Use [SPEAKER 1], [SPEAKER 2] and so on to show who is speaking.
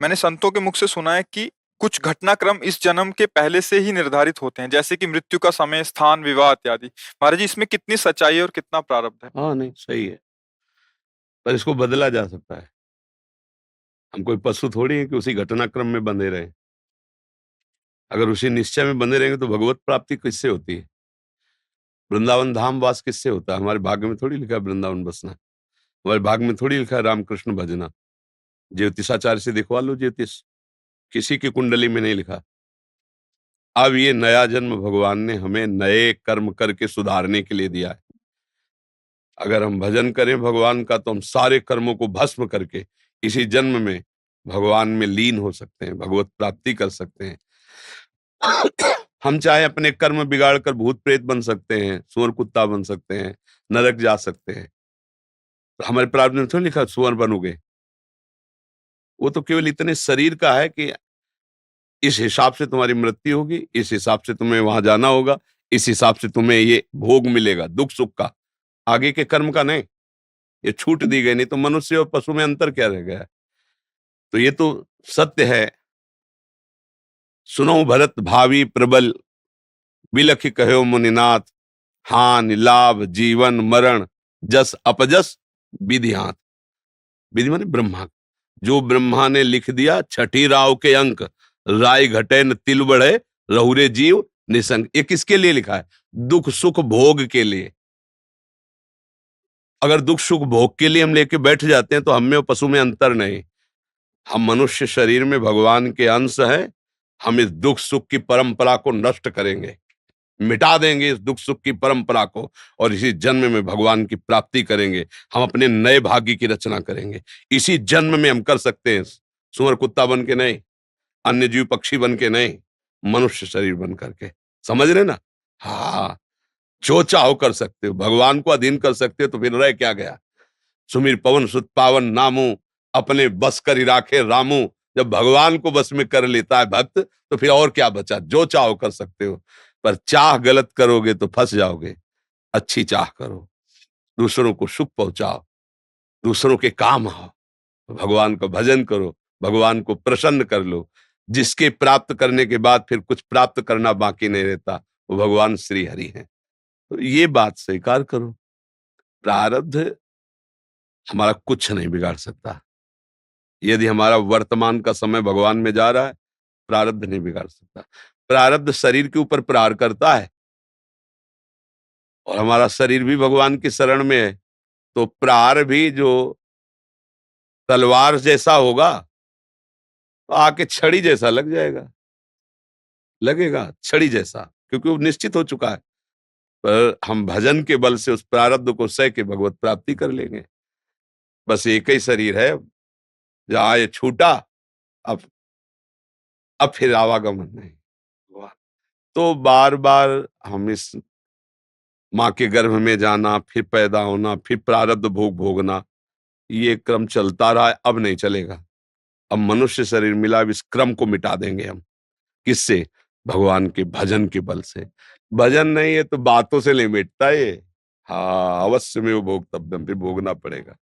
[SPEAKER 1] मैंने संतों के मुख से सुना है कि कुछ घटनाक्रम इस जन्म के पहले से ही निर्धारित होते हैं, जैसे कि मृत्यु का समय, स्थान, विवाह इत्यादि। महाराज जी, इसमें कितनी सच्चाई है और कितना प्रारब्ध है?
[SPEAKER 2] हाँ, नहीं सही है, पर इसको बदला जा सकता है। हम कोई पशु थोड़ी है कि उसी घटनाक्रम में बंधे रहे। अगर उसी निश्चय में बंधे रहेंगे तो भगवत प्राप्ति किससे होती है? वृंदावन धाम वास किससे होता है? हमारे भाग्य में थोड़ी लिखा है वृंदावन बसना, हमारे भाग्य में थोड़ी लिखा है रामकृष्ण भजना। ज्योतिषाचार्य से दिखवा लो ज्योतिष, किसी की कुंडली में नहीं लिखा। अब ये नया जन्म भगवान ने हमें नए कर्म करके सुधारने के लिए दिया है। अगर हम भजन करें भगवान का तो हम सारे कर्मों को भस्म करके इसी जन्म में भगवान में लीन हो सकते हैं, भगवत प्राप्ति कर सकते हैं। हम चाहे अपने कर्म बिगाड़ कर भूत प्रेत बन सकते हैं, सुअर कुत्ता बन सकते हैं, नरक जा सकते हैं। तो हमारे प्रारब्ध में तो लिखा सुअर बनोगे। वो तो केवल इतने शरीर का है कि इस हिसाब से तुम्हारी मृत्यु होगी, इस हिसाब से तुम्हें वहां जाना होगा, इस हिसाब से तुम्हें ये भोग मिलेगा दुख सुख का, आगे के कर्म का नहीं। ये छूट दी गई, नहीं तो मनुष्य और पशु में अंतर क्या रह गया? तो ये तो सत्य है। सुनो भरत भावी प्रबल, बिलखि कहो मुनिनाथ, हानि लाभ जीवन मरण, जस अपजस विधि हाथ। विधि माने ब्रह्मा। जो ब्रह्मा ने लिख दिया छठी राव के अंक, राय घटे न तिल बढ़े, रहुरे जीव निसंग। ये किसके लिए लिखा है? दुख सुख भोग के लिए। अगर दुख सुख भोग के लिए हम लेके बैठ जाते हैं तो हम में और पशु में अंतर नहीं। हम मनुष्य शरीर में भगवान के अंश हैं। हम इस दुख सुख की परंपरा को नष्ट करेंगे, मिटा देंगे इस दुख सुख की परंपरा को, और इसी जन्म में भगवान की प्राप्ति करेंगे। हम अपने नए भाग्य की रचना करेंगे। इसी जन्म में हम कर सकते हैं, सुअर कुत्ता बन के नहीं, अन्य जीव पक्षी बन के नहीं, मनुष्य शरीर बन करके। समझ रहे ना? हाँ, जो चाहो कर सकते हो, भगवान को अधीन कर सकते हो, तो फिर रह क्या गया? सुमिर पवन सुत पावन नामू, अपने बस कर ही राखे रामू। जब भगवान को बस में कर लेता है भक्त, तो फिर और क्या बचा? जो चाहो कर सकते हो, पर चाह गलत करोगे तो फंस जाओगे। अच्छी चाह करो, दूसरों को सुख पहुंचाओ, दूसरों के काम आओ, भगवान का भजन करो, भगवान को प्रसन्न कर लो। जिसके प्राप्त करने के बाद फिर कुछ प्राप्त करना बाकी नहीं रहता, वो भगवान श्री हरि हैं। तो ये बात स्वीकार करो। प्रारब्ध हमारा कुछ नहीं बिगाड़ सकता। यदि हमारा वर्तमान का समय भगवान में जा रहा है, प्रारब्ध नहीं बिगाड़ सकता। प्रारब्ध शरीर के ऊपर प्रहार करता है, और हमारा शरीर भी भगवान की शरण में है, तो प्रहार भी जो तलवार जैसा होगा, तो आके छड़ी जैसा लग जाएगा, लगेगा छड़ी जैसा, क्योंकि वो निश्चित हो चुका है। पर हम भजन के बल से उस प्रारब्ध को सह के भगवत प्राप्ति कर लेंगे। बस एक ही शरीर है, जहां ये छूटा, अब अब फिर आवागमन नहीं। वाह। तो बार बार हम इस माँ के गर्भ में जाना, फिर पैदा होना, फिर प्रारब्ध भोग भोगना, ये क्रम चलता रहा है, अब नहीं चलेगा। अब मनुष्य शरीर मिला, अब इस क्रम को मिटा देंगे हम। किससे? भगवान के भजन के बल से। भजन नहीं है तो बातों से नहीं मिटता ये। हाँ, अवश्य में वो भोगतव्यम, फिर भोगना पड़ेगा।